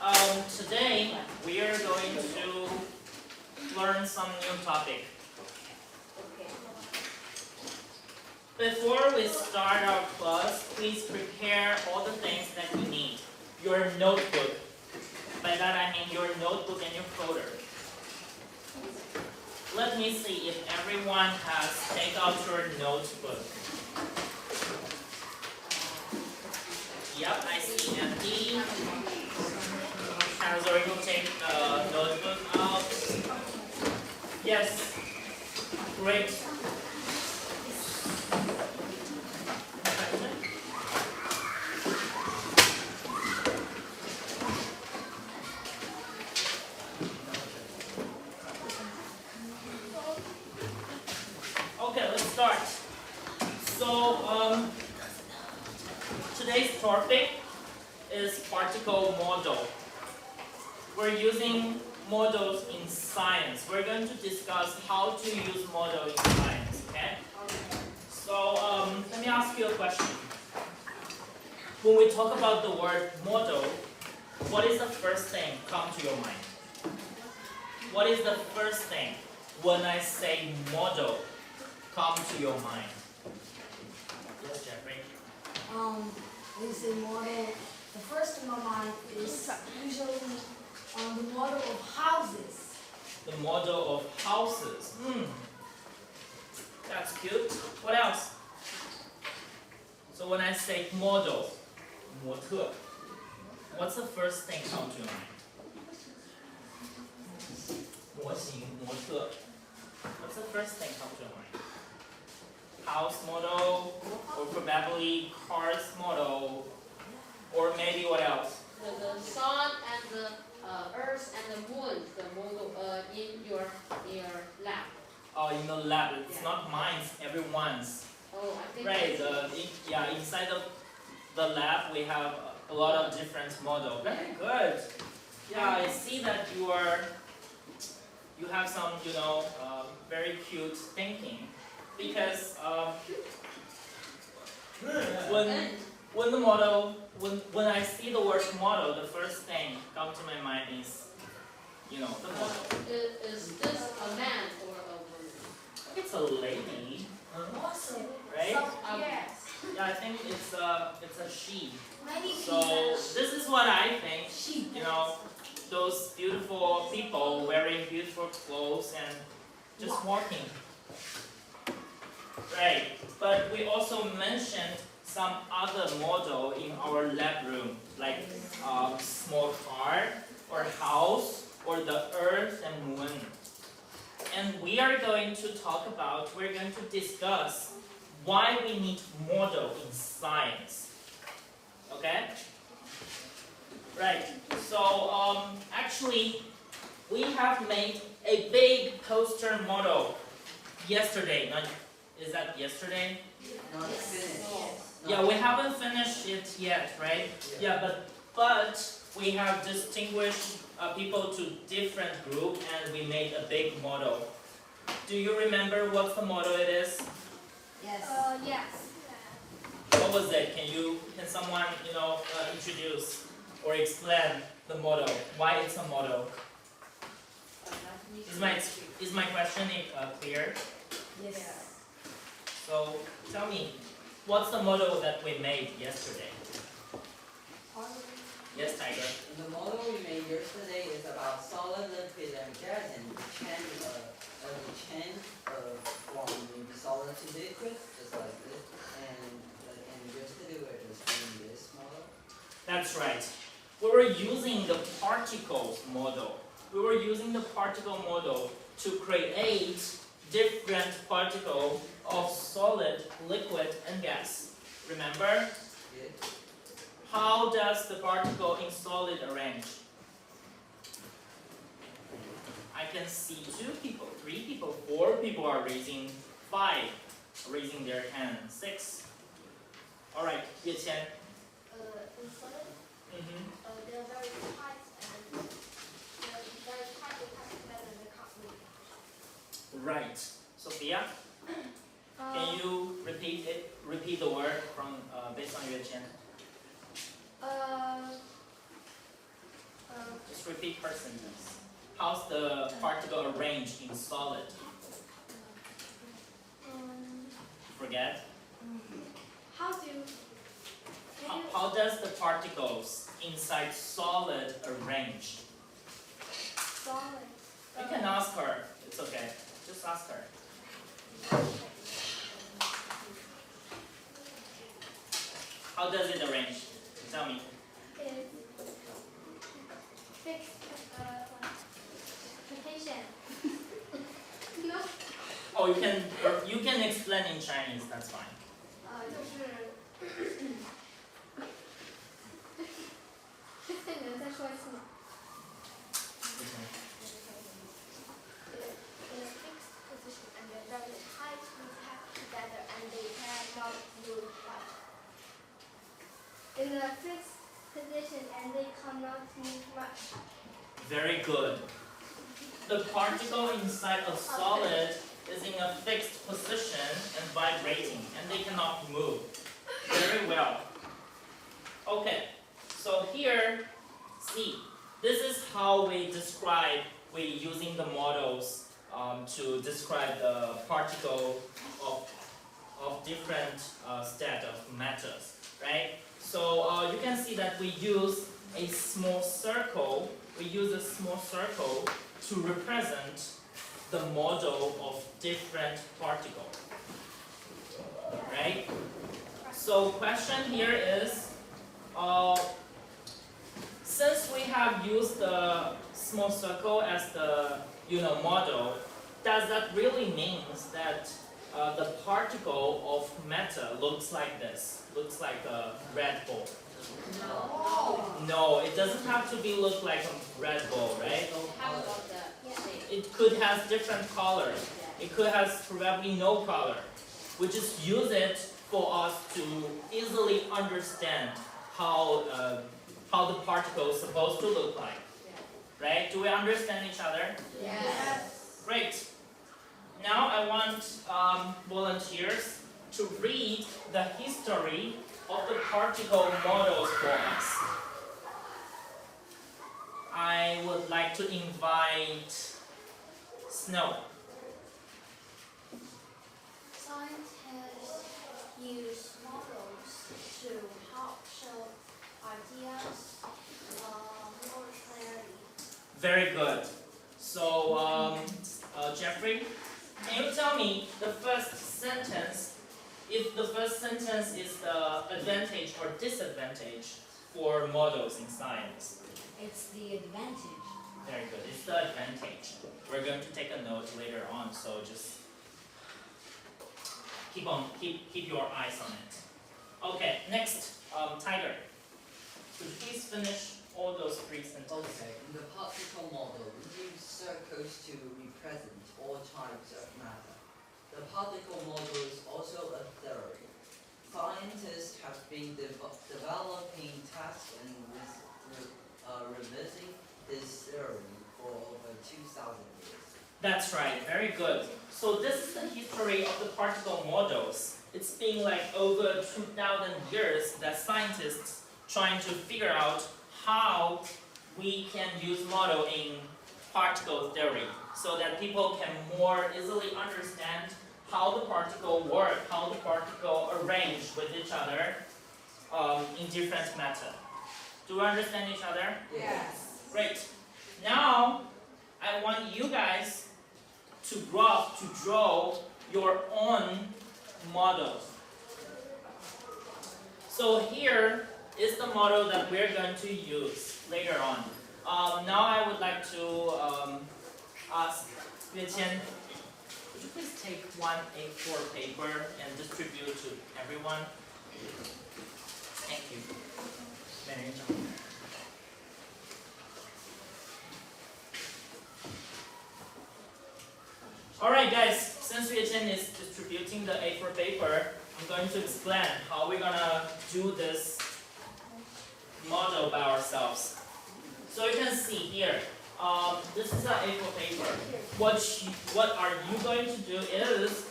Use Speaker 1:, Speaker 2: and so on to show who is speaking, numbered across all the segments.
Speaker 1: Today we are going to learn some new topic. Before we start our class, please prepare all the things that you need. Your notebook. By that I mean your notebook and your folder. Let me see if everyone has taken out your notebook. Yep, I see empty. Has already taken the notebook out. Yes, great. Okay, let's start. So, today's topic is particle model. We're using models in science. We're going to discuss how to use model in science, okay? So, let me ask you a question. When we talk about the word model, what is the first thing come to your mind? What is the first thing when I say model come to your mind? Yes, Jeffrey?
Speaker 2: When you say model, the first in my mind is usually the model of houses.
Speaker 1: The model of houses. That's cute. What else? So when I say model, 模特, what's the first thing come to your mind? 模型, 模特. What's the first thing come to your mind? House model, or probably cars model, or maybe what else?
Speaker 3: The sun and the earth and the moon, the model in your lab.
Speaker 1: Oh, in the lab. It's
Speaker 3: Yeah.
Speaker 1: not mine, it's everyone's.
Speaker 3: Oh, I think
Speaker 1: Right.
Speaker 3: that's
Speaker 1: Inside of the lab we have a lot of different models. Very good. Yeah, I see that you have some, very cute thinking. Because when I see the word model, the first thing come to my mind is, the model.
Speaker 3: Is this a man or a woman?
Speaker 1: It's a lady,
Speaker 2: Awesome.
Speaker 1: right?
Speaker 2: Yes.
Speaker 1: Yeah, I think it's a she.
Speaker 2: Many
Speaker 1: So this is what I think. Those beautiful people wearing beautiful clothes and just walking. Right. But we also mentioned some other model in our lab room, like small car or house or the earth and moon. And we're going to discuss why we need model in science. Okay? Right. So actually we have made a big poster model yesterday. Is that yesterday?
Speaker 4: Not finished.
Speaker 1: Yeah, we haven't finished it yet, right? Yeah, but we have distinguished people to different groups and we made a big model. Do you remember what the model it is?
Speaker 2: Yes.
Speaker 5: Yes.
Speaker 1: What was it? Can someone introduce or explain the model? Why it's a model? Is my question clear?
Speaker 2: Yes.
Speaker 1: So tell me, what's the model that we made yesterday? Yes, Tiger.
Speaker 4: The model we made yesterday is about solid, liquid, and gas, and the chain from maybe solid to liquid, just like this. And yesterday we were just doing this model.
Speaker 1: That's right. We were using the particles model. We were using the particle model to create different particles of solid, liquid, and gas. Remember?
Speaker 4: Yeah.
Speaker 1: How does the particle in solid arrange? I can see 2 people, 3 people, 4 people are raising, 5 raising their hand, 6. All right, Ye Qian.
Speaker 5: In solid, they're very tight and they're very tightly packed together and they can't move.
Speaker 1: Right. Sophia, can you repeat the word from based on Ye Qian? Just repeat her sentence. How's the particle arranged in solid? Forget?
Speaker 5: How do you
Speaker 1: How does the particles inside solid arranged?
Speaker 5: solid?
Speaker 1: You can ask her. It's okay. Just ask her. How does it arrange? Tell me.
Speaker 5: Is fixed position. No.
Speaker 1: Oh, you can explain in Chinese. That's fine.
Speaker 5: 就是你能再说一次吗？ In a fixed position and they're very tightly packed together and they cannot move much. In a fixed position and they cannot move much.
Speaker 1: Very good. The particle inside a solid is in a fixed position and vibrating, and they cannot move. Very well. Okay, so here, see, this is how we using the models to describe the particle of different state of matters, right? So you can see that we use a small circle. We use a small circle to represent the model of different particles, right? So question here is, since we have used the small circle as the model, does that really mean that the particle of matter looks like this? Looks like a red ball? No, it doesn't have to look like a red ball, right?
Speaker 3: How about the shape?
Speaker 1: It could have different colors. It could have probably no color. We just use it for us to easily understand how the particle is supposed to look like. Right? Do we understand each other?
Speaker 3: Yes.
Speaker 1: Great. Now I want volunteers to read the history of the particle models for us. I would like to invite Snow.
Speaker 2: Scientists use models to help show ideas more clearly.
Speaker 1: Very good. So, Jeffrey, can you tell me the first sentence, if the first sentence is the advantage or disadvantage for models in science?
Speaker 2: It's the advantage.
Speaker 1: Very good. It's the advantage. We're going to take a note later on, so just keep your eyes on it. Okay, next, Tiger. Could you please finish all those three sentences?
Speaker 4: Okay, in the particle model, we use circles to represent all types of matter. The particle model is also a theory. Scientists have been developing tasks and revising this theory for over 2,000 years.
Speaker 1: That's right, very good. So this is the history of the particle models. It's been like over 2,000 years that scientists trying to figure out how we can use model in particle theory so that people can more easily understand how the particle work, how the particle arrange with each other in different matter. Do we understand each other?
Speaker 4: Yes.
Speaker 1: Great. Now, I want you guys to draw your own models. So here is the model that we're going to use later on. Now I would like to ask Yue Qian, would you please take one A4 paper and distribute to everyone? Thank you. 美人掌。Alright guys, since Yue Qian is distributing the A4 paper, I'm going to explain how we're gonna do this model by ourselves. So you can see here, this is an A4 paper. What are you going to do is,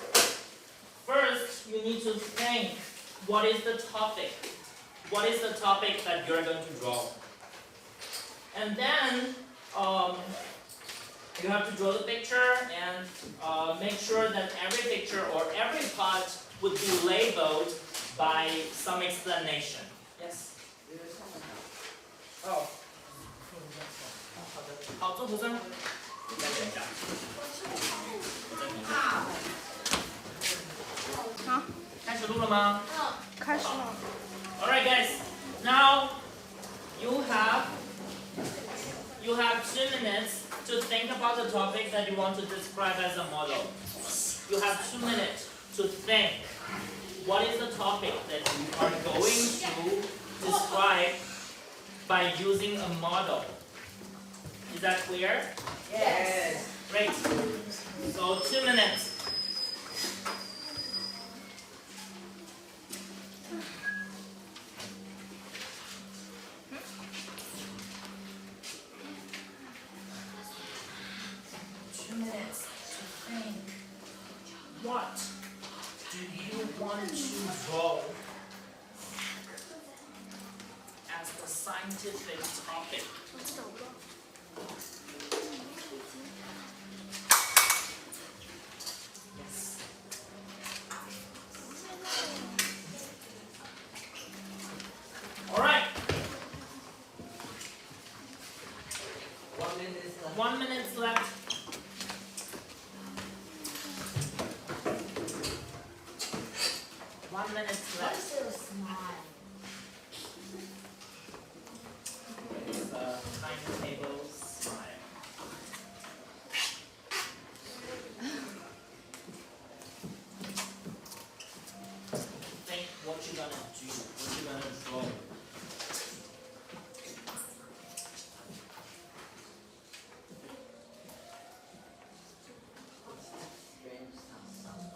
Speaker 1: first you need to think, what is the topic? What is the topic that you're going to draw? And then you have to draw the picture and make sure that every picture or every part would be labeled by some explanation. Yes. 哦。好的。好，做图生。你再等一下。
Speaker 2: 好，
Speaker 1: 开始录了吗？
Speaker 2: 开始了。
Speaker 1: Alright, guys. Now you have 2 minutes to think about the topic that you want to describe as a model. You have 2 minutes to think what is the topic that you are going to describe by using a model. Is that clear?
Speaker 4: Yes.
Speaker 1: Great. So 2 minutes. What do you want to draw as the scientific topic? Yes. All right.
Speaker 4: 1 minute is left.
Speaker 1: 1 minute left.
Speaker 2: What is your smile?
Speaker 1: It's a timetable smile. Think what you're gonna do, what you're gonna draw.
Speaker 4: Strange sound.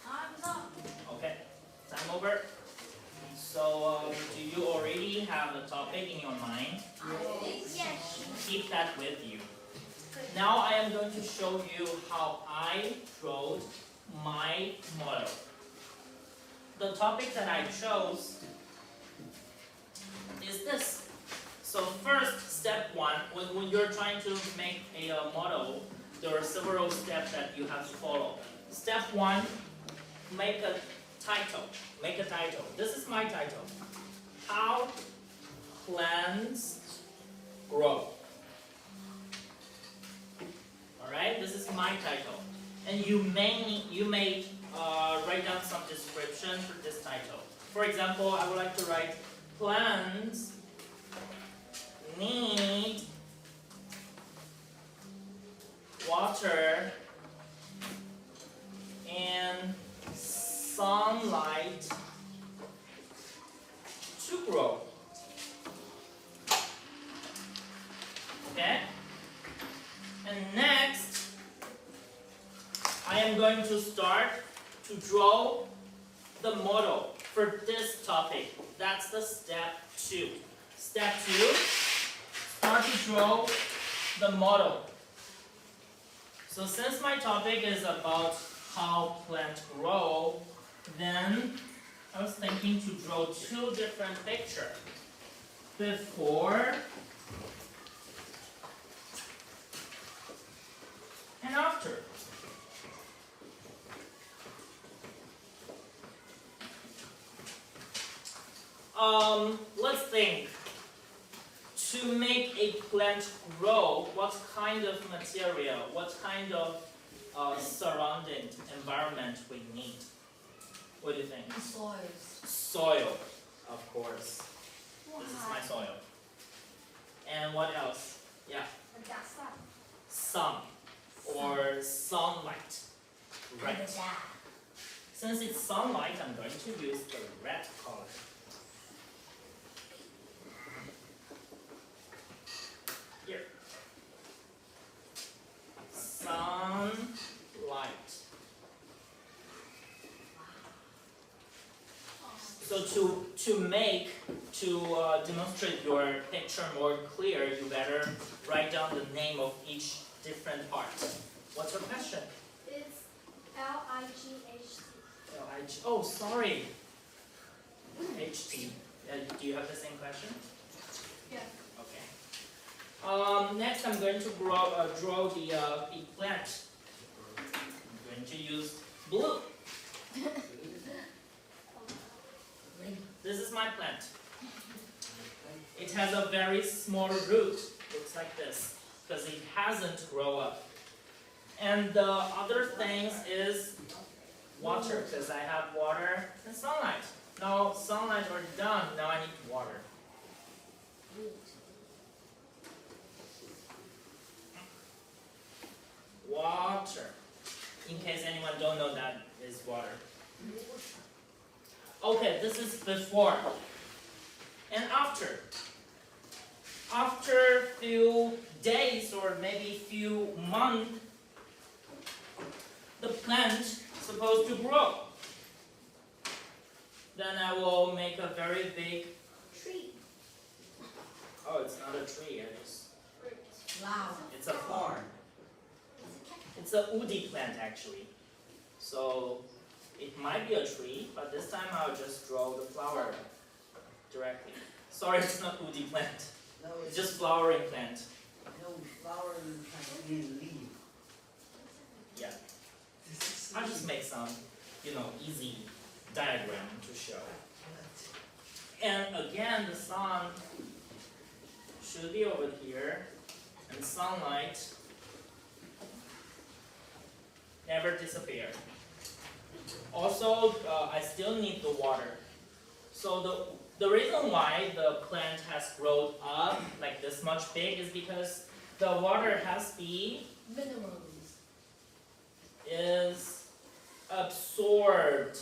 Speaker 2: Time's up.
Speaker 1: Okay, time over. So, do you already have a topic in your mind?
Speaker 5: Yes.
Speaker 1: Keep that with you. Now I am going to show you how I wrote my model. The topic that I chose is this. So first, step 1, when you're trying to make a model, there are several steps that you have to follow. Step 1, make a title. Make a title. This is my title. How plants grow. Alright, this is my title. And you may write down some description for this title. For example, I would like to write plants need water and sunlight to grow. Okay? And next, I am going to start to draw the model for this topic. That's the step 2. Step 2, start to draw the model. So since my topic is about how plants grow, then I was thinking to draw 2 different pictures. Before and after. Let's think. To make a plant grow, what kind of material, what kind of surrounding environment we need? What do you think?
Speaker 2: Soils.
Speaker 1: Soil, of course. This is my soil. And what else? Yeah, sun or sunlight. Right. Since it's sunlight, I'm going to use the red color. Here. Sunlight. So So to demonstrate your picture more clear, you better write down the name of each different part. What's your question?
Speaker 5: It's LIGHT.
Speaker 1: L-I-G. Oh, sorry. HT. Do you have the same question?
Speaker 5: Yeah.
Speaker 1: Okay. Next, I'm going to draw the plant. I'm going to use blue. This is my plant. It has a very small root, looks like this, because it hasn't grown up. And the other things is water, because I have water and sunlight. Now sunlight already done, now I need water. Water. In case anyone don't know that is water. Okay, this is before. And after. After few days or maybe few months, the plant is supposed to grow. Then I will make a very big
Speaker 5: Tree.
Speaker 1: Oh, it's not a tree, it is.
Speaker 2: Wow.
Speaker 1: It's a farm. It's a woody plant actually. So it might be a tree, but this time I'll just draw the flower directly. Sorry, it's not woody plant.
Speaker 4: No,
Speaker 1: It's just flowering plant.
Speaker 4: no flowering plant need leaf.
Speaker 1: Yeah. I'll just make some, easy diagram to show. And again, the sun should be over here, and sunlight never disappear. Also, I still need the water. So the reason why the plant has grown up like this much big is because the water has to be is absorbed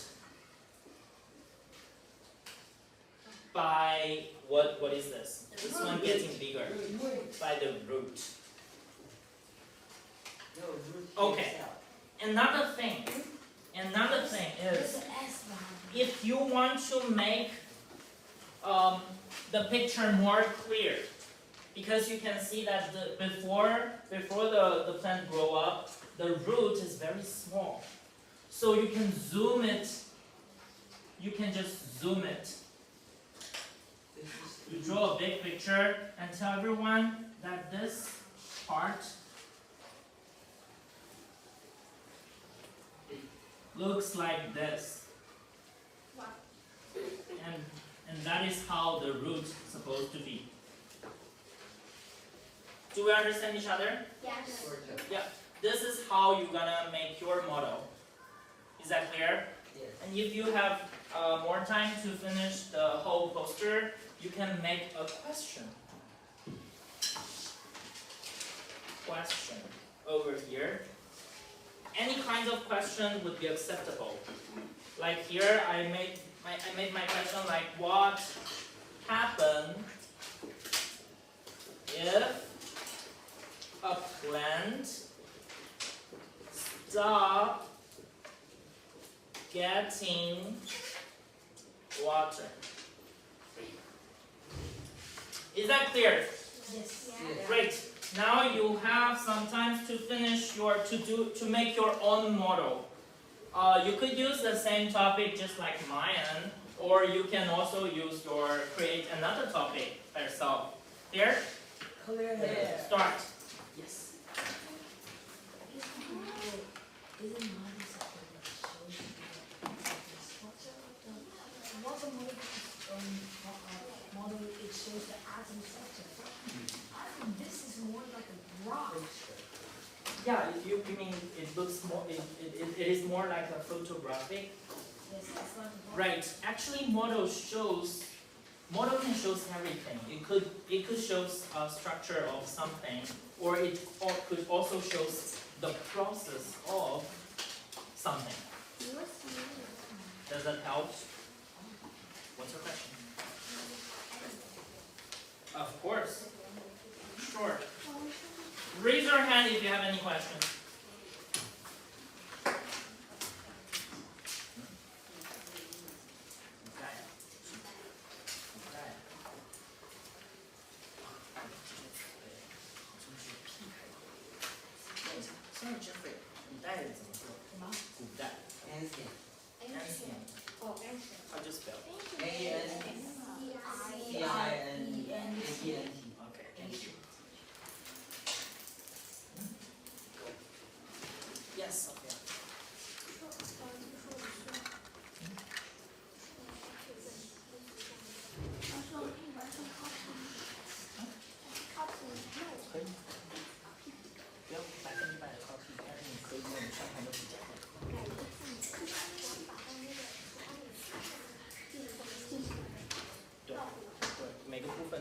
Speaker 1: by what is this? This one getting bigger by the root.
Speaker 4: No, root
Speaker 1: Okay.
Speaker 4: itself.
Speaker 1: Another thing is if you want to make the picture more clear, because you can see that before the plant grow up, the root is very small. So you can zoom it. You can just zoom it. You draw a big picture and tell everyone that this part looks like this.
Speaker 5: Wow.
Speaker 1: And that is how the root is supposed to be. Do we understand each other?
Speaker 5: Yes.
Speaker 4: Sort of.
Speaker 1: Yeah. This is how you're gonna make your model. Is that clear?
Speaker 4: Yes.
Speaker 1: And if you have more time to finish the whole poster, you can make a question. Question over here. Any kind of question would be acceptable. Like here, I made my question like, what happened if a plant stop getting water? Is that clear?
Speaker 2: Yes.
Speaker 4: Yes.
Speaker 1: Great. Now you have some time to finish to make your own model. You could use the same topic just like mine, or you can also create another topic by yourself. Clear?
Speaker 2: Clear
Speaker 4: hair.
Speaker 1: Start. Yes.
Speaker 2: Isn't model something that shows the structure of the water model? It shows the atom structure. I think this is more like a rock.
Speaker 1: Yeah, you mean it looks more, it is more like a photographic?
Speaker 2: Yes, it's like a rock.
Speaker 1: Right. Actually, modeling shows everything. It could show a structure of something, or it could also show the process of something. Does that help? What's your question? Of course. Sure. Raise your hand if you have any questions. Okay.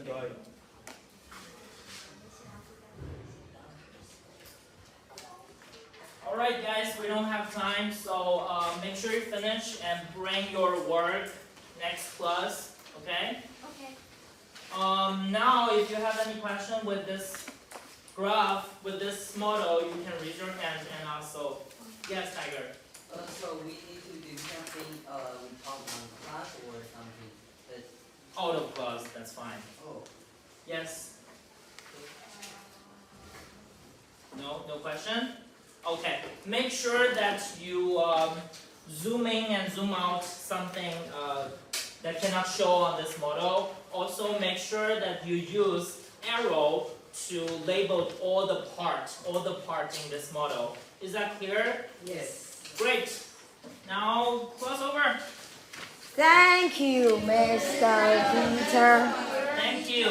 Speaker 1: 좋아요. Alright guys, we don't have time, so make sure you finish and bring your work next class, okay?
Speaker 5: Okay.
Speaker 1: Now if you have any question with this graph, with this model, you can raise your hand and also, yes Tiger.
Speaker 4: So we need to do something, we talk on class or something, that,
Speaker 1: Out of class, that's fine.
Speaker 4: oh,
Speaker 1: Yes? No? No question? Okay. Make sure that you zoom in and zoom out something that cannot show on this model. Also make sure that you use arrow to label all the parts in this model. Is that clear?
Speaker 4: yes.
Speaker 1: Great. Now cross over.
Speaker 2: Thank you, Mr. Peter.
Speaker 1: Thank you.